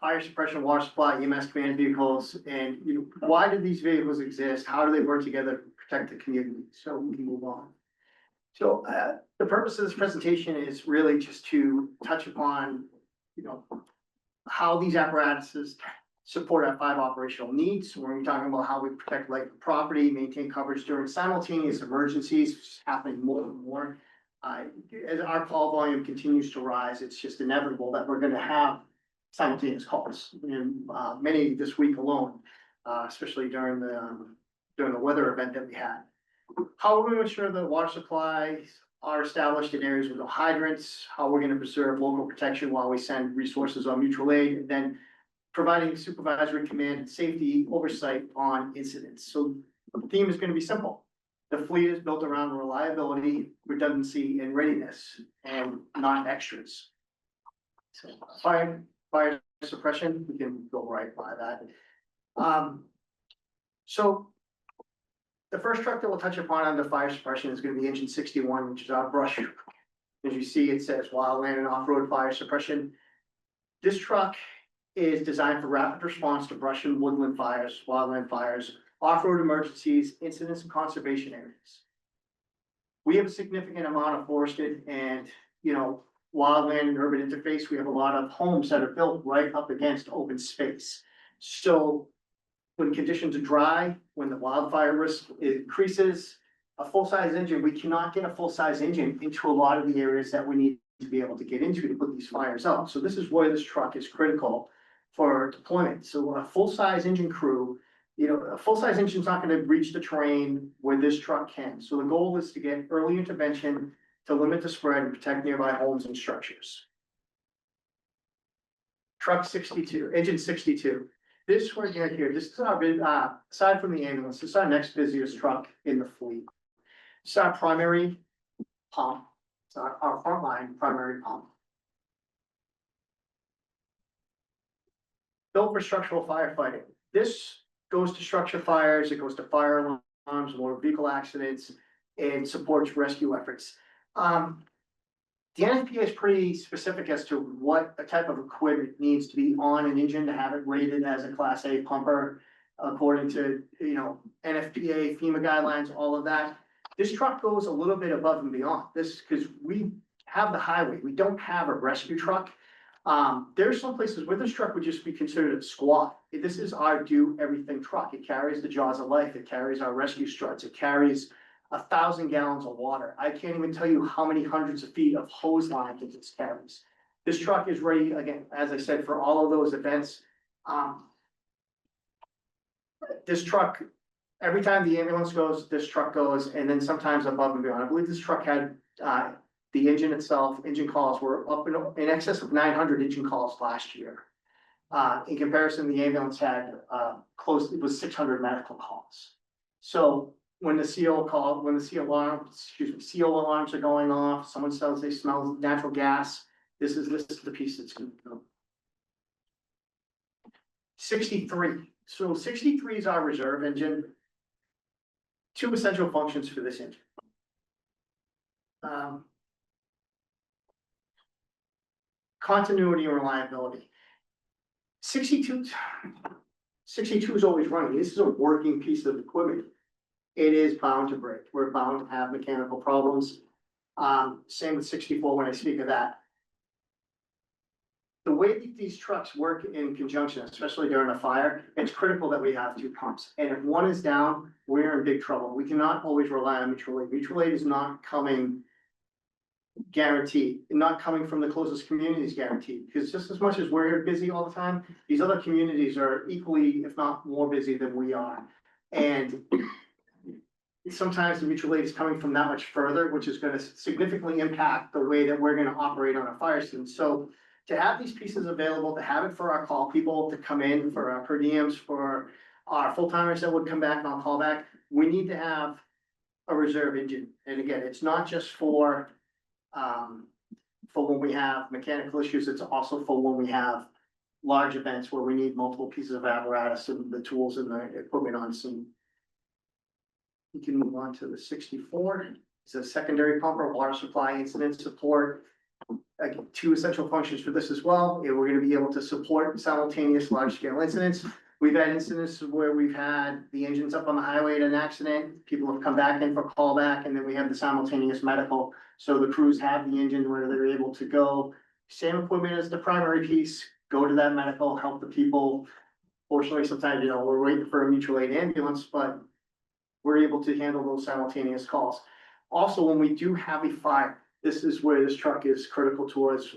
fire suppression, water supply, EMS command vehicles, and why do these vehicles exist? How do they work together to protect the community? So we can move on. So the purpose of this presentation is really just to touch upon, how these apparatuses support our 5 operational needs. When we're talking about how we protect life and property, maintain coverage during simultaneous emergencies, which is happening more and more. As our call volume continues to rise, it's just inevitable that we're going to have simultaneous calls, and many this week alone, especially during the weather event that we had. How are we ensure the water supplies are established in areas with no hydrants? How we're going to preserve local protection while we send resources on mutual aid, and then providing supervisory command and safety oversight on incidents. So the theme is going to be simple. The fleet is built around reliability, redundancy, and readiness, and not extras. So fire suppression, we can go right by that. So the first truck that we'll touch upon under fire suppression is going to be engine 61, which is our brush truck. As you see, it says wildland and off-road fire suppression. This truck is designed for rapid response to brush and woodland fires, wildland fires, off-road emergencies, incidents, and conservation areas. We have a significant amount of forested and, wildland and urban interface. We have a lot of homes that are built right up against open space. So when conditions are dry, when the wildfire risk increases, a full-size engine, we cannot get a full-size engine into a lot of the areas that we need to be able to get into to put these fires out. So this is where this truck is critical for deployment. So a full-size engine crew, a full-size engine is not going to reach the terrain where this truck can. So the goal is to get early intervention to limit the spread and protect nearby homes and structures. Truck 62, engine 62. This right here, this is our, aside from the ambulance, this is our next busiest truck in the fleet. It's our primary pump. It's our frontline primary pump. Built for structural firefighting. This goes to structure fires, it goes to fire alarms, motor vehicle accidents, and supports rescue efforts. The NFPA is pretty specific as to what a type of equipment needs to be on an engine to have it rated as a Class A pumper, according to, NFPA, FEMA guidelines, all of that. This truck goes a little bit above and beyond this because we have the highway. We don't have a rescue truck. There's some places where this truck would just be considered a squad. This is our do everything truck. It carries the jaws of life. It carries our rescue struts. It carries 1,000 gallons of water. I can't even tell you how many hundreds of feet of hose line that this carries. This truck is ready, again, as I said, for all of those events. This truck, every time the ambulance goes, this truck goes, and then sometimes above and beyond. I believe this truck had the engine itself, engine calls were up in excess of 900 engine calls last year. In comparison, the ambulance had it was 600 medical calls. So when the CO alarms are going off, someone says they smell natural gas, this is the piece that's going to go. 63. So 63 is our reserve engine. 2 essential functions for this engine. Continuity and reliability. 62 is always running. This is a working piece of equipment. It is bound to break. We're bound to have mechanical problems. Same with 64 when I speak of that. The way that these trucks work in conjunction, especially during a fire, it's critical that we have 2 pumps. And if one is down, we're in big trouble. We cannot always rely on mutual aid. Mutual aid is not coming guaranteed, not coming from the closest communities guaranteed. Because just as much as we're busy all the time, these other communities are equally, if not more busy than we are. And sometimes the mutual aid is coming from that much further, which is going to significantly impact the way that we're going to operate on a fire scene. So to have these pieces available, to have it for our call people to come in, for our per diems, for our full timers that would come back on call back, we need to have a reserve engine. And again, it's not just for when we have mechanical issues, it's also for when we have large events where we need multiple pieces of apparatus and the tools and the equipment on scene. We can move on to the 64. It's a secondary pumper, water supply, incident support. two essential functions for this as well. And we're gonna be able to support simultaneous large scale incidents. We've had incidents where we've had the engines up on the highway at an accident, people have come back in for callback, and then we have the simultaneous medical. So the crews have the engine where they're able to go, same equipment as the primary piece, go to that medical, help the people. Fortunately, sometimes, we're waiting for a mutual aid ambulance, but we're able to handle those simultaneous calls. Also, when we do have a fire, this is where this truck is critical to us.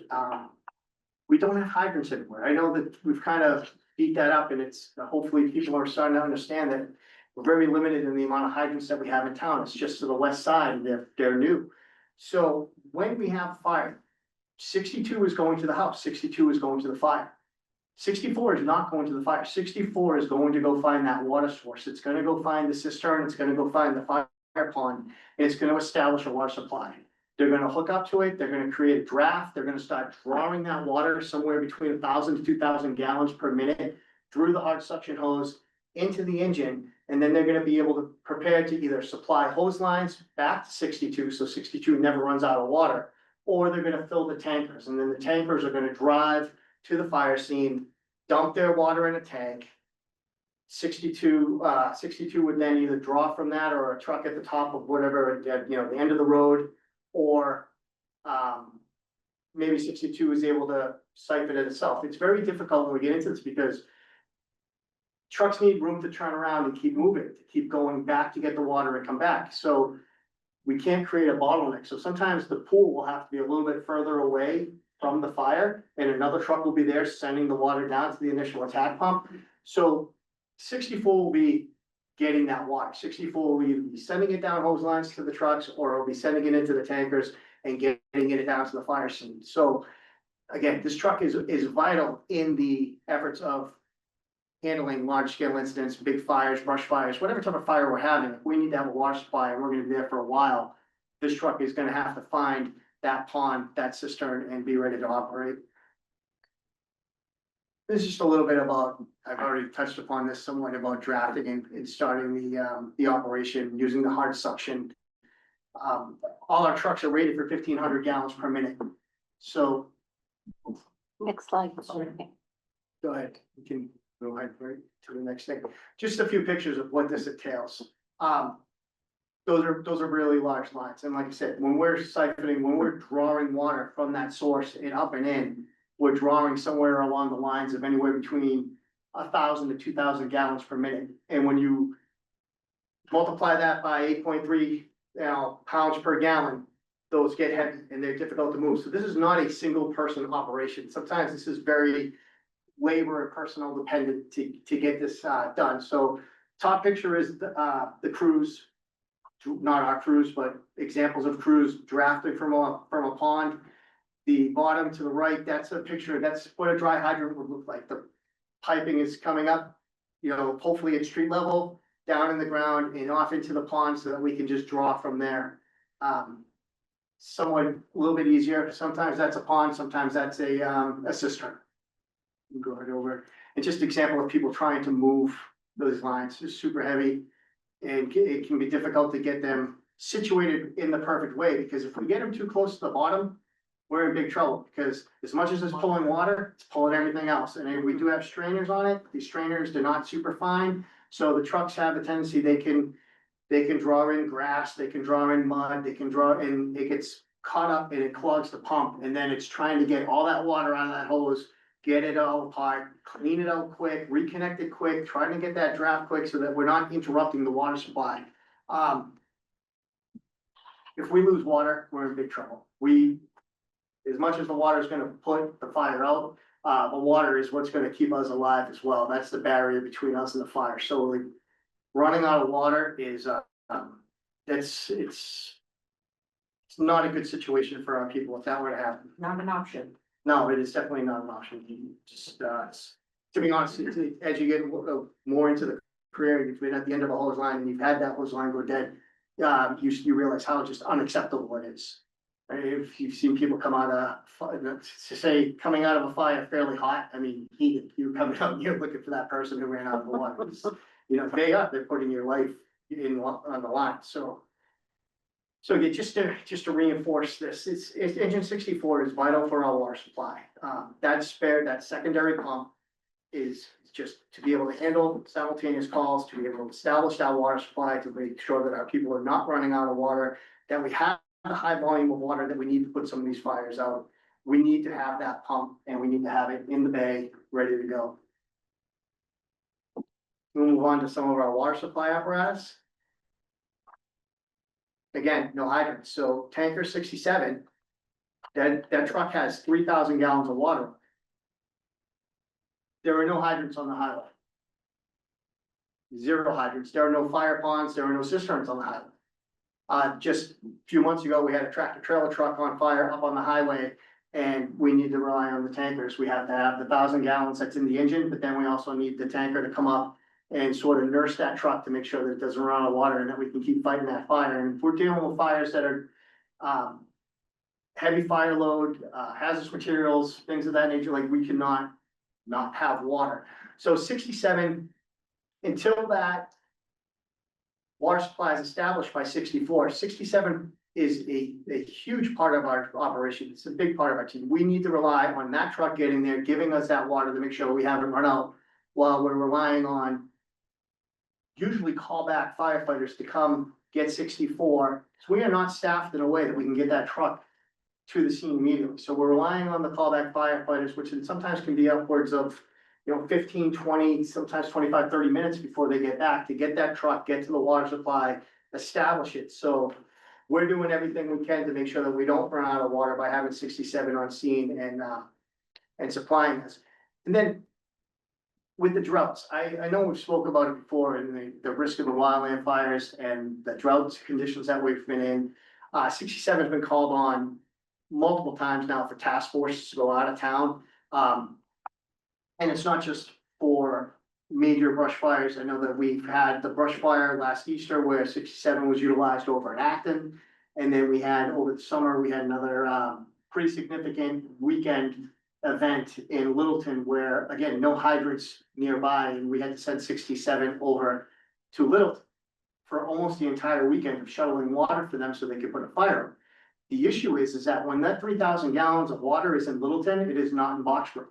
We don't have hydrants anywhere. I know that we've kind of beat that up, and it's, hopefully people are starting to understand that we're very limited in the amount of hydrants that we have in town. It's just to the west side, and they're new. So when we have fire, 62 is going to the house, 62 is going to the fire. 64 is not going to the fire. 64 is going to go find that water source. It's gonna go find the cistern, it's gonna go find the fire pond, and it's gonna establish a water supply. They're gonna hook up to it, they're gonna create a draft, they're gonna start drawing that water somewhere between 1,000 to 2,000 gallons per minute through the hard suction hose into the engine, and then they're gonna be able to prepare to either supply hose lines back to 62, so 62 never runs out of water, or they're gonna fill the tankers, and then the tankers are gonna drive to the fire scene, dump their water in a tank. 62 would then either draw from that or a truck at the top of whatever, the end of the road, or maybe 62 is able to siphon it itself. It's very difficult when we get into this because trucks need room to turn around and keep moving, to keep going back to get the water and come back. So we can't create a bottleneck. So sometimes the pool will have to be a little bit further away from the fire, and another truck will be there sending the water down to the initial attack pump. So 64 will be getting that water. 64 will either be sending it down hose lines to the trucks, or it'll be sending it into the tankers and getting it down to the fire scene. So again, this truck is vital in the efforts of handling large scale incidents, big fires, brush fires, whatever type of fire we're having. If we need to have a water supply and we're gonna be there for a while, this truck is gonna have to find that pond, that cistern, and be ready to operate. This is just a little bit about, I've already touched upon this somewhat, about drafting and starting the operation using the hard suction. All our trucks are rated for 1,500 gallons per minute. So. Next slide. Go ahead, you can go ahead right to the next thing. Just a few pictures of what this entails. Those are really large lines. And like I said, when we're siphoning, when we're drawing water from that source and up and in, we're drawing somewhere along the lines of anywhere between 1,000 to 2,000 gallons per minute. And when you multiply that by 8.3 pounds per gallon, those get heavy and they're difficult to move. So this is not a single person operation. Sometimes this is very labor and personnel dependent to get this done. So top picture is the crews, not our crews, but examples of crews drafted from a pond. The bottom to the right, that's a picture, that's what a dry hydrant would look like. The piping is coming up, hopefully at street level, down in the ground and off into the pond so that we can just draw from there. Somewhat a little bit easier. Sometimes that's a pond, sometimes that's a cistern. Go right over. It's just an example of people trying to move those lines. It's super heavy. And it can be difficult to get them situated in the perfect way, because if we get them too close to the bottom, we're in big trouble, because as much as it's pulling water, it's pulling everything else. And then we do have strainers on it. These strainers, they're not super fine. So the trucks have a tendency, they can draw in grass, they can draw in mud, they can draw in, it gets caught up and it clogs the pump. And then it's trying to get all that water out of that hose, get it all apart, clean it out quick, reconnect it quick, trying to get that draft quick so that we're not interrupting the water supply. If we lose water, we're in big trouble. As much as the water is gonna put the fire out, the water is what's gonna keep us alive as well. That's the barrier between us and the fire. So like, running out of water is, it's not a good situation for our people if that were to happen. Not an option. No, it is definitely not an option. Just, to be honest, as you get more into the career, you've been at the end of a hose line and you've had that hose line go dead, you realize how just unacceptable it is. If you've seen people come out of, coming out of a fire fairly hot, I mean, heated, you're coming out and you're looking for that person who ran out of the water. They're putting your life on the line, so. So again, just to reinforce this, engine 64 is vital for our water supply. That secondary pump is just to be able to handle simultaneous calls, to be able to establish that water supply, to make sure that our people are not running out of water, that we have the high volume of water that we need to put some of these fires out. We need to have that pump and we need to have it in the bay, ready to go. We'll move on to some of our water supply apparatus. Again, no hydrants, so tanker 67, that truck has 3,000 gallons of water. There are no hydrants on the highway. Zero hydrants, there are no fire ponds, there are no cisterns on the highway. Just a few months ago, we had a tractor trailer truck on fire up on the highway. And we need to rely on the tankers. We have to have the 1,000 gallons that's in the engine, but then we also need the tanker to come up and sort of nurse that truck to make sure that it doesn't run out of water and that we can keep fighting that fire. And if we're dealing with fires that are heavy fire load, hazardous materials, things of that nature, like we cannot not have water. So 67, until that water supply is established by 64, 67 is a huge part of our operation. It's a big part of our team. We need to rely on that truck getting there, giving us that water to make sure we haven't run out, while we're relying on usually callback firefighters to come get 64. So we are not staffed in a way that we can get that truck to the scene immediately. So we're relying on the callback firefighters, which sometimes can be upwards of 15, 20, sometimes 25, 30 minutes before they get back to get that truck, get to the water supply, establish it. So we're doing everything we can to make sure that we don't run out of water by having 67 on scene and supplying us. And then with the droughts, I know we've spoke about it before, and the risk of the wildland fires and the drought conditions that we've been in. 67 has been called on multiple times now for task forces to go out of town. And it's not just for major brush fires. I know that we've had the brush fire last Easter where 67 was utilized over in Acton. And then we had over the summer, we had another pretty significant weekend event in Littleton where, again, no hydrants nearby, and we had to send 67 over to Littleton for almost the entire weekend of shuttling water for them so they could put a fire out. The issue is that when that 3,000 gallons of water is in Littleton, it is not in Boxborough.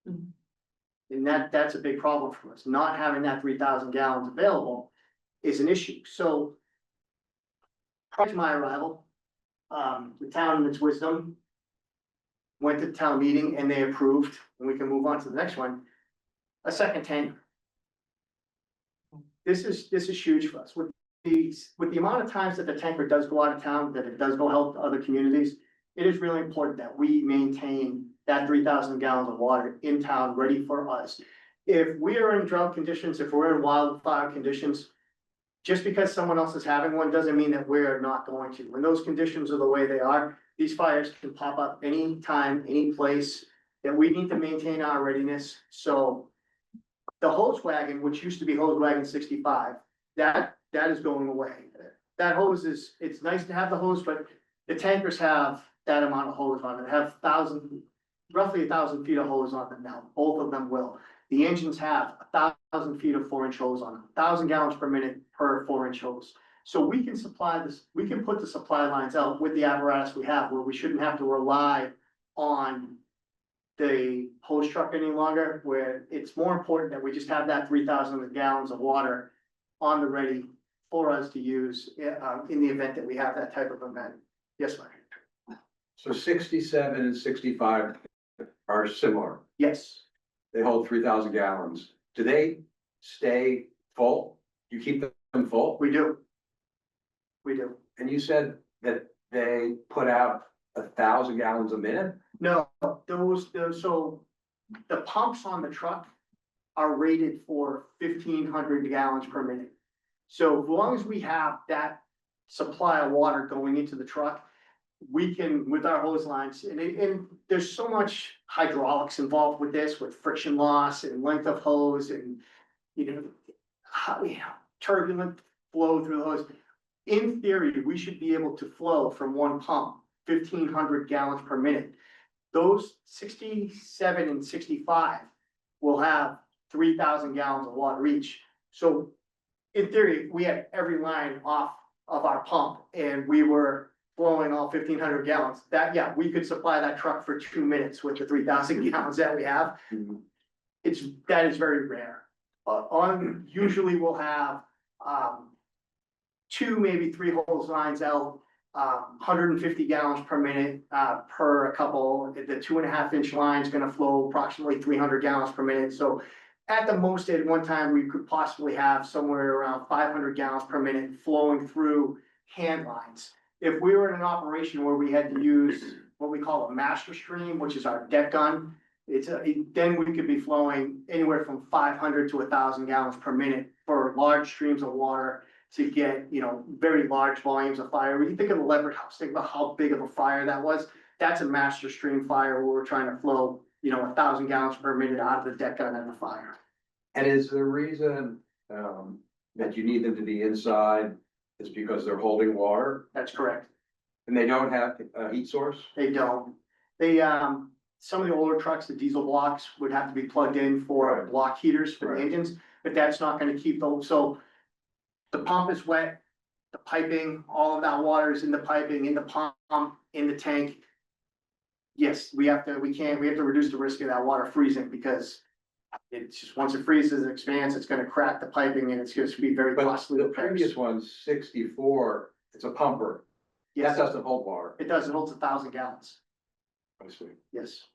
And that's a big problem for us. Not having that 3,000 gallons available is an issue. So prior to my arrival, the town in its wisdom went to the town meeting and they approved, and we can move on to the next one, a second tank. This is huge for us. With the amount of times that the tanker does go out of town, that it does go help other communities, it is really important that we maintain that 3,000 gallons of water in town ready for us. If we are in drought conditions, if we're in wildfire conditions, just because someone else is having one doesn't mean that we're not going to. When those conditions are the way they are, these fires can pop up anytime, any place, that we need to maintain our readiness. So the hose wagon, which used to be hose wagon 65, that is going away. That hose it's nice to have the hose, but the tankers have that amount of hose on it. They have roughly 1,000 feet of hose on them now. Both of them will. The engines have 1,000 feet of 4-inch hose on them, 1,000 gallons per minute per 4-inch hose. So we can supply this, we can put the supply lines out with the apparatus we have, where we shouldn't have to rely on the hose truck any longer, where it's more important that we just have that 3,000 gallons of water on the ready for us to use in the event that we have that type of event. Yes, Larry? So 67 and 65 are similar. Yes, They hold 3,000 gallons. Do they stay full? You keep them full? we do. We do. And you said that they put out 1,000 gallons a minute? No, so the pumps on the truck are rated for 1,500 gallons per minute. So as long as we have that supply of water going into the truck, we can, with our hose lines, and there's so much hydraulics involved with this, with friction loss and length of hose and, turbulent flow through the hose. In theory, we should be able to flow from one pump 1,500 gallons per minute. Those 67 and 65 will have 3,000 gallons of water each. So in theory, if we had every line off of our pump and we were flowing all 1,500 gallons, that, yeah, we could supply that truck for 2 minutes with the 3,000 gallons that we have. That is very rare. Usually we'll have, 2, maybe 3 hose lines out, 150 gallons per minute, per a couple. The 2.5-inch line is gonna flow approximately 300 gallons per minute. So at the most, at one time, we could possibly have somewhere around 500 gallons per minute flowing through hand lines. If we were in an operation where we had to use what we call a master stream, which is our deck gun, then we could be flowing anywhere from 500 to 1,000 gallons per minute for large streams of water to get, very large volumes of fire. When you think of the Leverett House, think about how big of a fire that was. That's a master stream fire where we're trying to flow, 1,000 gallons per minute out of the deck gun at the fire. And is the reason, that you need them to be inside is because they're holding water That's correct. and they don't have a heat source? They don't. They, some of the older trucks, the diesel blocks would have to be plugged in for Right. block heaters for the Right. engines, but that's not gonna keep those, so. The pump is wet, the piping, all of that water is in the piping, in the pump, in the tank. Yes, we have to reduce the risk of that water freezing because it's just, once it freezes and expands, it's gonna crack the piping and it's gonna be very But costly. the repairs. previous one's 64, it's a pumper. That Yes, doesn't hold water. it does, it holds 1,000 gallons, I see. yes.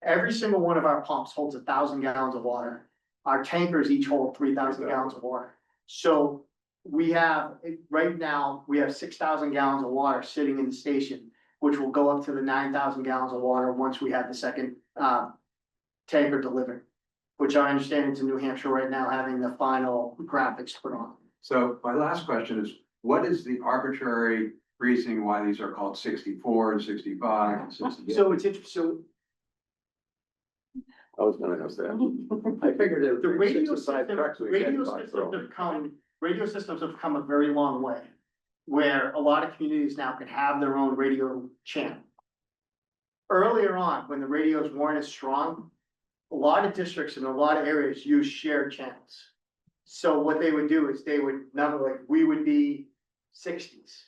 Every single one of our pumps holds 1,000 gallons of water. Our tankers each hold 3,000 gallons of water. So we have, right now, we have 6,000 gallons of water sitting in the station, which will go up to the 9,000 gallons of water once we have the second, tanker delivered. Which I understand it's in New Hampshire right now, having the final graphics put on. So my last question is, what is the arbitrary reasoning why these are called 64 and 65 and 68? So it's interesting, I was gonna ask that. I figured it the was radio 65 system, trucks we had radio systems have come a very long way. Where a lot of communities now can have their own radio channel. Earlier on, when the radios weren't as strong, a lot of districts in a lot of areas use shared channels. So what they would do is they would, we would be 60s.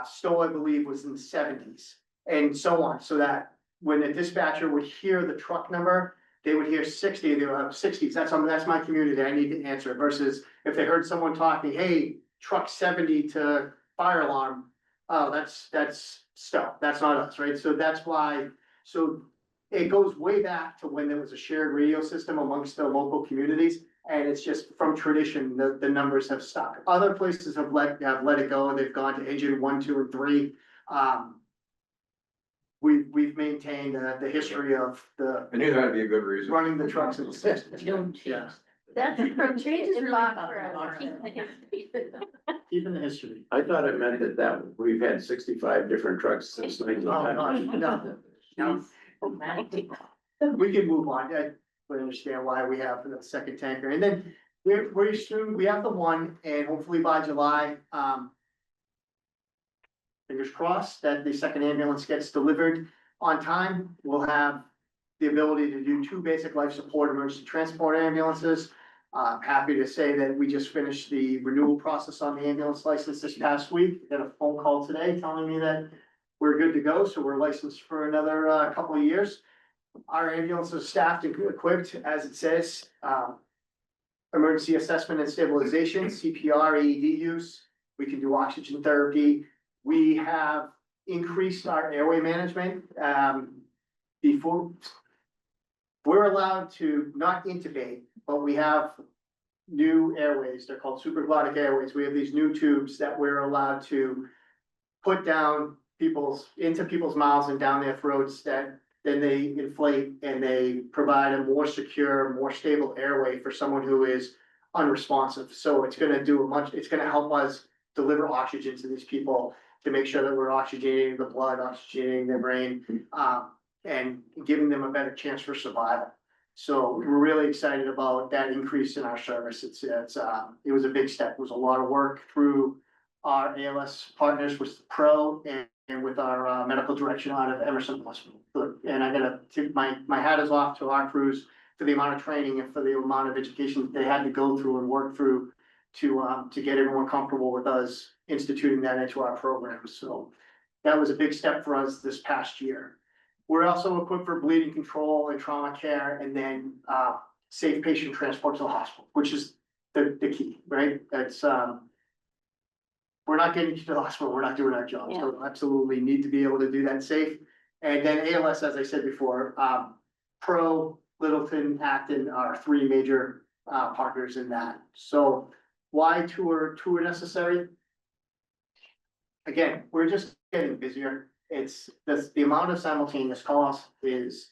Stowe, I believe, was in the 70s, and so on, so that when the dispatcher would hear the truck number, they would hear 60, they would have 60s, that's my community, I need to answer it, versus if they heard someone talking, hey, truck 70 to fire alarm, oh, that's Stowe, that's not us, right? So that's why, so it goes way back to when there was a shared radio system amongst the local communities. And it's just from tradition, the numbers have stuck. Other places have let it go, they've gone to engine 1, 2, and 3. We've maintained the history of the I knew that'd be a good reason. running the trucks in the system. Don't change. Yeah, That's from Change is really forever. keeping the history. I thought it meant that we've had 65 different trucks since Oh, gosh, 1900. no, we can move on. I understand why we have the second tanker. And then we're soon, we have the one, and hopefully by July, fingers crossed that the second ambulance gets delivered on time. We'll have the ability to do 2 basic life support emergency transport ambulances. Happy to say that we just finished the renewal process on the ambulance license this past week. Got a phone call today telling me that we're good to go, so we're licensed for another couple of years. Our ambulance is staffed and equipped, as it says, emergency assessment and stabilization, CPR, AED use. We can do oxygen therapy. We have increased our airway management. Before, we're allowed to not intubate, but we have new airways. They're called supraglottic airways. We have these new tubes that we're allowed to put down into people's mouths and down their throats that then they inflate and they provide a more secure, more stable airway for someone who is unresponsive. So it's gonna it's gonna help us deliver oxygen to these people to make sure that we're oxygenating the blood, oxygenating their brain, and giving them a better chance for survival. So we're really excited about that increase in our service. It was a big step. It was a lot of work through our ALS partners with Pro and with our medical direction out of Emerson Hospital. And I gotta tip my hat is off to our crews for the amount of training and for the amount of education that they had to go through and work through to get everyone comfortable with us instituting that into our program. So that was a big step for us this past year. We're also equipped for bleeding control and trauma care, and then safe patient transport to the hospital, which is the key, right? That's we're not getting to the hospital, we're not doing our job, so absolutely need to be able to do that safe. And then ALS, as I said before, Pro, Littleton, Acton are three major partners in that. So why two are necessary? Again, we're just getting busier. It's the amount of simultaneous calls is.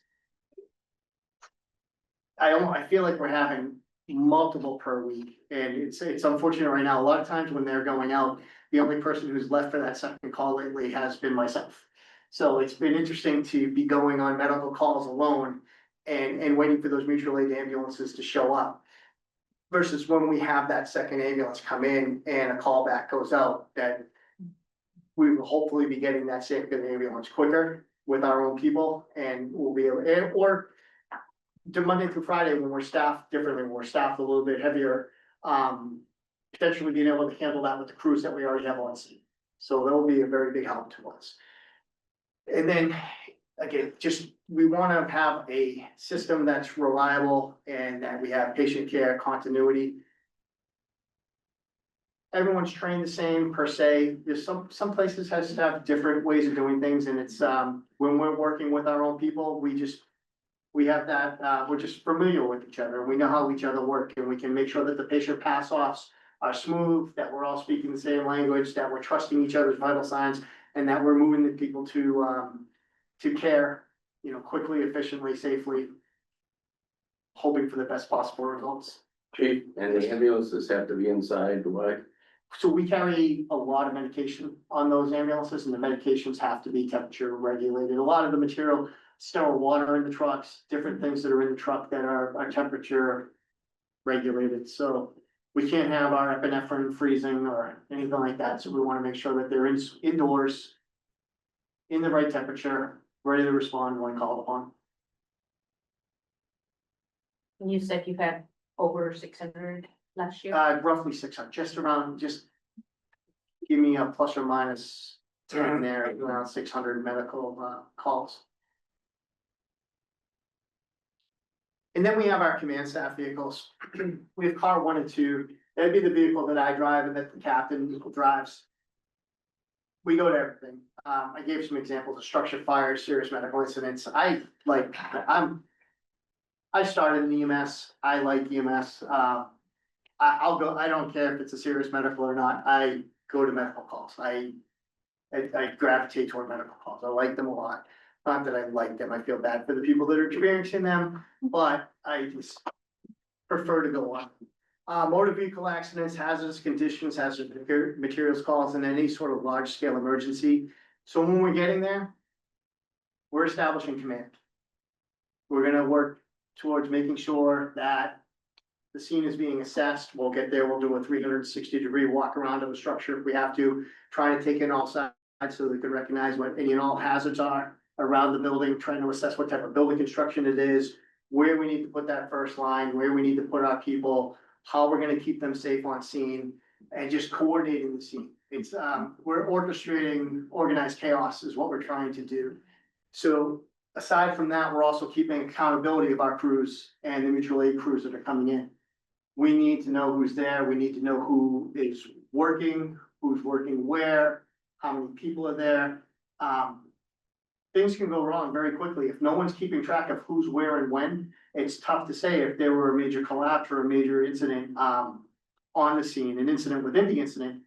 I feel like we're having multiple per week, and it's unfortunate right now. A lot of times when they're going out, the only person who's left for that second call lately has been myself. So it's been interesting to be going on medical calls alone and waiting for those mutual aid ambulances to show up. Versus when we have that second ambulance come in and a callback goes out, that we will hopefully be getting that second ambulance quicker with our own people, and we'll be able, or to Monday through Friday, when we're staffed differently, when we're staffed a little bit heavier, potentially being able to handle that with the crews that we already have on scene. So that will be a very big help to us. And then, again, just, we wanna have a system that's reliable and that we have patient care continuity. Everyone's trained the same per se. There's some places has to have different ways of doing things, and it's, when we're working with our own people, we have that, we're just familiar with each other. We know how each other work, and we can make sure that the patient pass-offs are smooth, that we're all speaking the same language, that we're trusting each other's vital signs, and that we're moving the people to care, you know, quickly, efficiently, safely, hoping for the best possible results. Chief, and the ambulances have to be inside, why? So we carry a lot of medication on those ambulances, and the medications have to be temperature regulated. A lot of the material, sterile water in the trucks, different things that are in the truck that are temperature regulated. So we can't have our epinephrine freezing or anything like that. So we want to make sure that they're indoors, in the right temperature, ready to respond when called upon. You said you had over 600 last year? Roughly 600, just around, just give me a plus or minus 10 there, around 600 medical calls. And then we have our command staff vehicles. We have car 1 and 2. That'd be the vehicle that I drive and that the captain drives. We go to everything. I gave some examples of structure fire, serious medical incidents. I started in EMS. I like EMS. I'll go, I don't care if it's a serious medical or not. I go to medical calls. I gravitate toward medical calls. I like them a lot. Not that I like them, I feel bad for the people that are experiencing them, but I just prefer to go on. Motor vehicle accidents, hazardous conditions, hazardous materials calls, and any sort of large scale emergency. So when we're getting there, we're establishing command. We're gonna work towards making sure that the scene is being assessed. We'll get there, we'll do a 360-degree walk around of the structure if we have to, try to take in all sides so we can recognize what any and all hazards are around the building, trying to assess what type of building construction it is, where we need to put that first line, where we need to put our people, how we're gonna keep them safe on scene, and just coordinating the scene. It's, we're orchestrating organized chaos is what we're trying to do. So aside from that, we're also keeping accountability of our crews and the mutual aid crews that are coming in. We need to know who's there. We need to know who is working, who's working where, how many people are there. Things can go wrong very quickly. If no one's keeping track of who's where and when, it's tough to say if there were a major collapse or a major incident on the scene, an incident within the incident.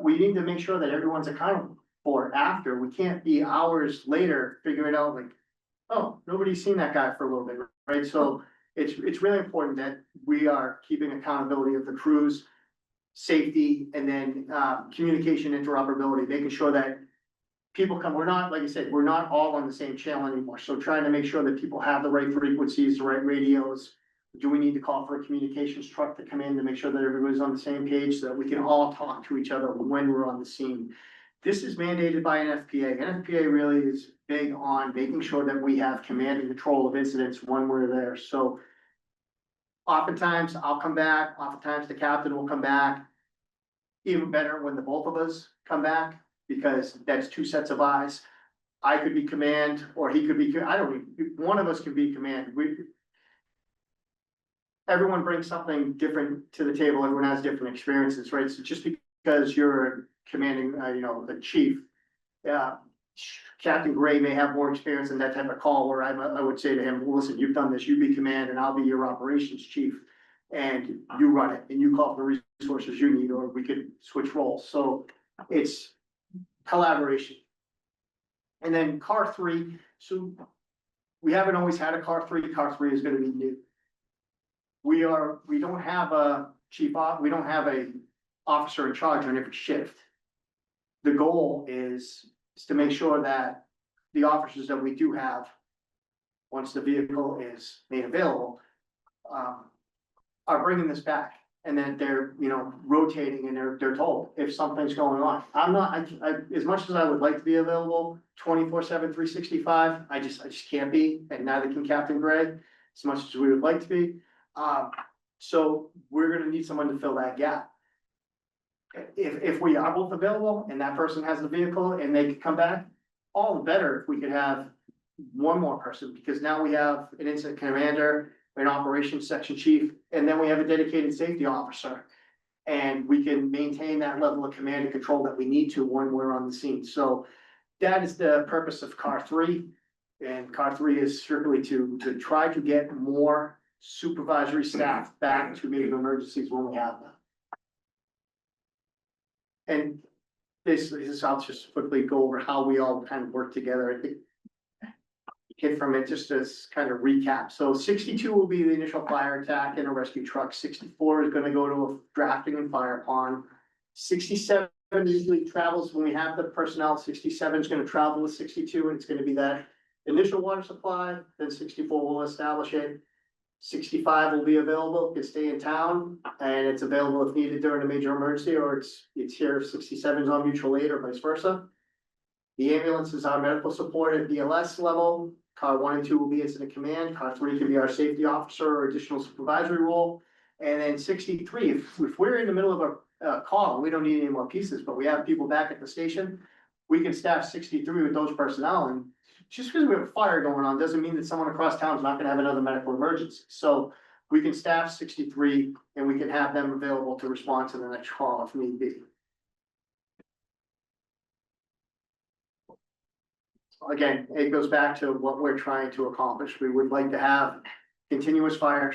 We need to make sure that everyone's accountable for it after. We can't be hours later figuring out like, oh, nobody's seen that guy for a little bit, right? So it's really important that we are keeping accountability of the crews, safety, and then communication interoperability, making sure that people come, we're not, like I said, we're not all on the same channel anymore. So trying to make sure that people have the right frequencies, the right radios. Do we need to call for a communications truck to come in to make sure that everybody's on the same page so that we can all talk to each other when we're on the scene? This is mandated by an FPA. NFPA really is big on making sure that we have command and control of incidents when we're there. So Oftentimes, I'll come back, oftentimes the captain will come back. Even better when the both of us come back, because that's two sets of eyes. I could be command, or he could be, I don't, one of us can be command, everyone brings something different to the table, everyone has different experiences, right? So just because you're commanding, the chief. Captain Gray may have more experience in that type of call where I would say to him, well, listen, you've done this, you be command and I'll be your operations chief. And you run it and you call for the resources you need, or we could switch roles. So it's collaboration. And then car 3, so we haven't always had a car 3. Car 3 is gonna be new. We don't have a we don't have a officer in charge on every shift. The goal is to make sure that the officers that we do have, once the vehicle is made available, are bringing this back, and then they're, rotating and they're told if something's going on. I'm not, as much as I would like to be available 24/7, 365, I just can't be, and neither can Captain Gray, as much as we would like to be. So we're gonna need someone to fill that gap. If we are both available and that person has the vehicle and they can come back, all the better if we could have one more person, because now we have an incident commander, an operations section chief, and then we have a dedicated safety officer. And we can maintain that level of command and control that we need to when we're on the scene. So that is the purpose of car 3. And car 3 is strictly to try to get more supervisory staff back to major emergencies when we have them. And this, I'll just quickly go over how we all kind of work together. I think hit from it just as kind of recap. So 62 will be the initial fire attack in a rescue truck. 64 is gonna go to a drafting and fire pond. 67 usually travels when we have the personnel. 67 is gonna travel with 62, and it's gonna be that initial water supply, then 64 will establish it. 65 will be available, can stay in town, and it's available if needed during a major emergency, or it's here if 67 is on mutual aid or vice versa. The ambulance is our medical support at BLS level. Car 1 and 2 will be incident command. Car 3 can be our safety officer or additional supervisory role. And then 63, if we're in the middle of a call, we don't need any more pieces, but we have people back at the station, we can staff 63 with those personnel. And just because we have a fire going on doesn't mean that someone across town is not gonna have another medical emergency. So we can staff 63 and we can have them available to respond to the next call if need be. Again, it goes back to what we're trying to accomplish. We would like to have continuous fire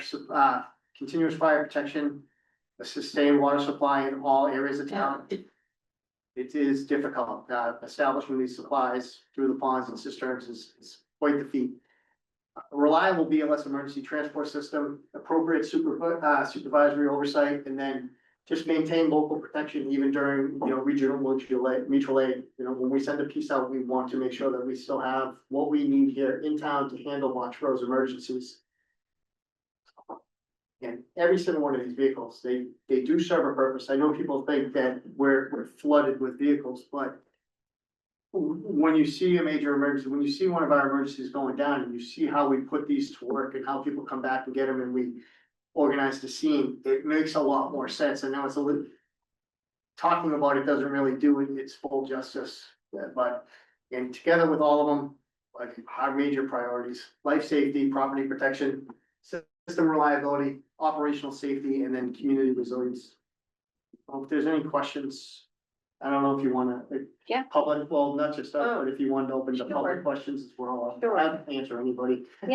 protection, a sustained water supply in all areas of town. It is difficult, establishing these supplies through the ponds and cisterns is quite the feat. A reliable BLS emergency transport system, appropriate supervisory oversight, and then just maintain local protection even during, regional mutual aid. When we send a piece out, we want to make sure that we still have what we need here in town to handle Montrose emergencies. And every single one of these vehicles, they do serve a purpose. I know people think that we're flooded with vehicles, but when you see a major emergency, when you see one of our emergencies going down and you see how we put these to work and how people come back and get them and we organize the scene, it makes a lot more sense. And now it's a little, talking about it doesn't really do it its full justice, but, and together with all of them, like our major priorities, life safety, property protection, system reliability, operational safety, and then community resilience. If there's any questions, I don't know if you wanna. Yeah. Public, well, not just us, but if you wanted to open to Sure. public questions as well, Sure. I'll answer anybody.